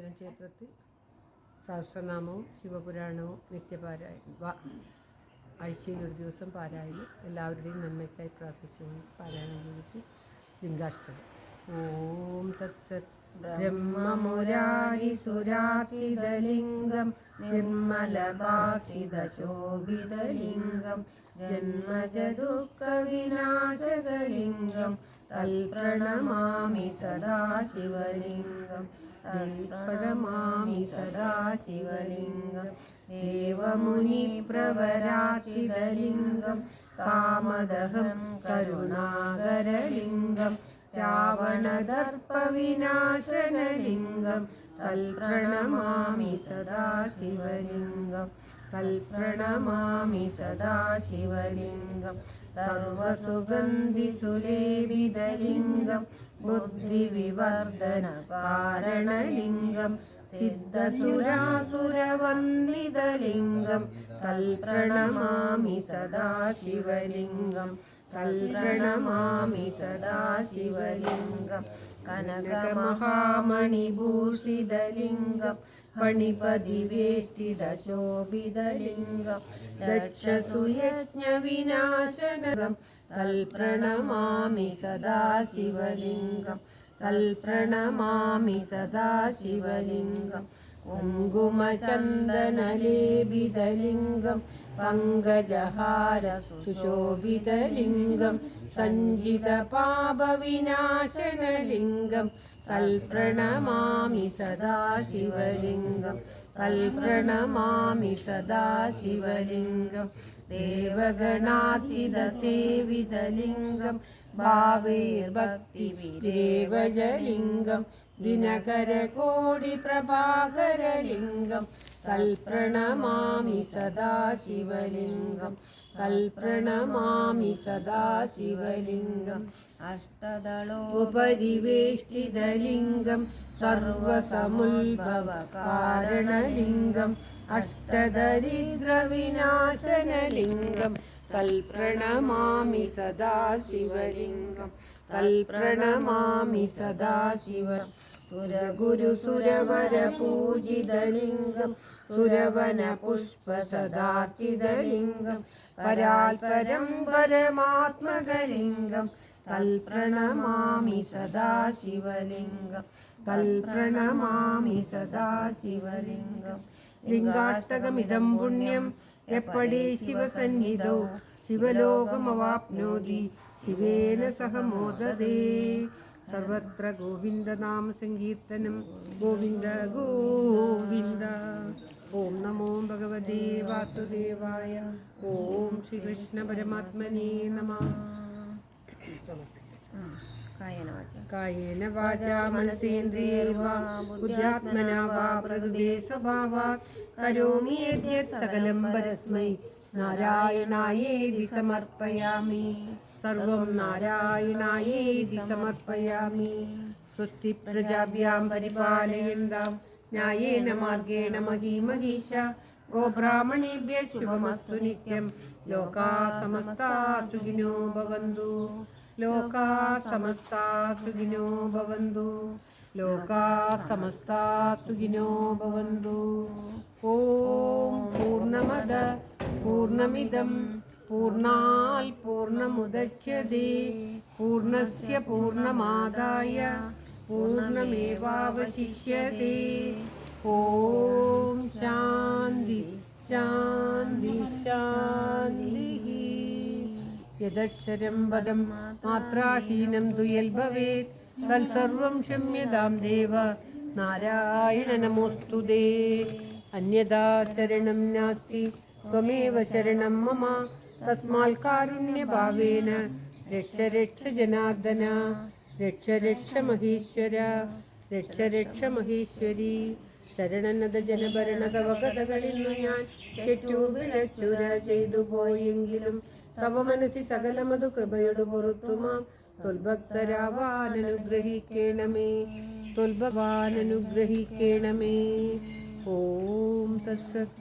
രാമേശ്വരം ക്ഷേത്രത്തിൽ സഹസ്രനാമവും ശിവപുരാണവും നിത്യപാരായണം ആഴ്ചയിൽ ഒരു ദിവസം പാരായണം എല്ലാവരുടെയും നന്മയ്ക്കായി പ്രാർത്ഥിച്ചുകൊണ്ട് പാരായണം ചെയ്തിട്ട് ലിംഗാഷ്ടകം. ഓം തത്സത്. ബ്രഹ്മമുരാരിസുരാർച്ചിതലിംഗം നിർമ്മലഭാസിതശോഭിതലിംഗം ജന്മജദുഃഖവിനാശകലിംഗം തൽപ്രണമാമി സദാശിവലിംഗം തൽപ്രണമാമി സദാശിവലിംഗം ദേവമുനിപ്രവരാർച്ചിതലിംഗം കാമദഹം കരുണാകരലിംഗം രാവണദർപ്പവിനാശനലിംഗം തൽപ്രണമാമി സദാശിവലിംഗം തൽപ്രണമാമി സദാശിവലിംഗം സർവസുഗന്ധിസുലേപിതലിംഗം ബുദ്ധിവിവർധനകാരണലിംഗം സിദ്ധസുരാസുരവന്ദിതലിംഗം തൽപ്രണമാമി സദാശിവലിംഗം തൽപ്രണമാമി സദാശിവലിംഗം കനകമഹാമണിഭൂഷിതലിംഗം ഫണിപതിവേഷ്ടിതശോഭിതലിംഗം ദക്ഷസുയജ്ഞവിനാശനകം തൽപ്രണമാമി സദാശിവലിംഗം തൽപ്രണമാമി സദാശിവലിംഗം കുങ്കുമചന്ദനലേപിതലിംഗം പങ്കജഹാര സുശോഭിതലിംഗം സഞ്ചിതപാപവിനാശനലിംഗം തൽപ്രണമാമി സദാശിവലിംഗം തൽപ്രണമാമി സദാശിവലിംഗം ദേവഗണാർച്ചിതസേവിതലിംഗം ഭാവൈർഭക്തിവിരേവജലിംഗം ദിനകരകോടിപ്രഭാകരലിംഗം തൽപ്രണമാമി സദാശിവലിംഗം തൽപ്രണമാമി സദാശിവലിംഗം അഷ്ടദളോപരിവേഷ്ടിതലിംഗം സർവസമുദ്ഭവകാരണലിംഗം അഷ്ടദരിദ്രവിനാശനലിംഗം തൽപ്രണമാമി സദാശിവലിംഗം തൽപ്രണമാമി സദാശിവ സുരഗുരുസുരവരപൂജിതലിംഗം സുരവനപുഷ്പസദാർച്ചിതലിംഗം പരാൽപരം പരമാത്മകലിംഗം തൽപ്രണമാമി സദാശിവലിംഗം തൽപ്രണമാമി സദാശിവലിംഗം ലിംഗാഷ്ടകമിദം പുണ്യം എപ്പടി ശിവസന്നിധൗ ശിവലോകമവാപ്നോതി ശിവേന സഹ മോദതേ. സർവത്ര ഗോവിന്ദനാമ സങ്കീർത്തനം. ഗോവിന്ദ ഗോവിന്ദ. ഓം നമോ ഭഗവതേ വാസുദേവായ. ഓം ശ്രീകൃഷ്ണ പരമാത്മനേ നമഃ. കായേന വാചാ മനസേന്ദ്രിയൈർവാ ബുദ്ധ്യാത്മനാ വാ പ്രകൃതേ സ്വഭാവാത് കരോമി യദ്യത് സകലം പരസ്മൈ നാരായണായേതി സമർപ്പയാമി. സർവം നാരായണായേതി സമർപ്പയാമി. സ്വസ്തി പ്രജാഭ്യാം പരിപാലയന്താം ന്യായേന മാർഗേണ മഹീ മഹീശ. ഗോബ്രാഹ്മണേഭ്യഃ ശുഭമസ്തു നിത്യം. ലോകാ സമസ്താ സുഖിനോ ഭവന്തു. ലോകാ സമസ്താ സുഖിനോ ഭവന്തു. ലോകാ സമസ്താ സുഖിനോ ഭവന്തു. ഓം പൂർണ്ണമദ പൂർണ്ണമിദം പൂർണ്ണാത് പൂർണ്ണമുദച്യതേ പൂർണ്ണസ്യ പൂർണ്ണമാദായ പൂർണ്ണമേവാവശിഷ്യതേ. ഓം ശാന്തി ശാന്തി ശാന്തി. യദക്ഷരം പദം മാത്രാഹീനം തുയൽ ഭവേത് തത്സർവം ക്ഷമ്യതാം ദേവ നാരായണ നമോസ്തുതേ. അന്യഥാ ശരണം നാസ്തി ത്വമേവ ശരണം മമ തസ്മാൽ കാരുണ്യഭാവേന രക്ഷ രക്ഷ ജനാർദ്ദന രക്ഷ രക്ഷ മഹീശ്വര രക്ഷ രക്ഷ മഹേശ്വരി. ശരണനത ജനഭരണ തവ കഥകളിന്നു ഞാൻ ചെറ്റു വിളച്ചുര ചെയ്തു പോയെങ്കിലും തവ മനസ്സി സകലമതു കൃപയോട് പുറത്തുമാം തൊൽഭക്തരാവാനനുഗ്രഹിക്കണമേ തൊൽഭവാനനുഗ്രഹിക്കണമേ. ഓം തത്സത്.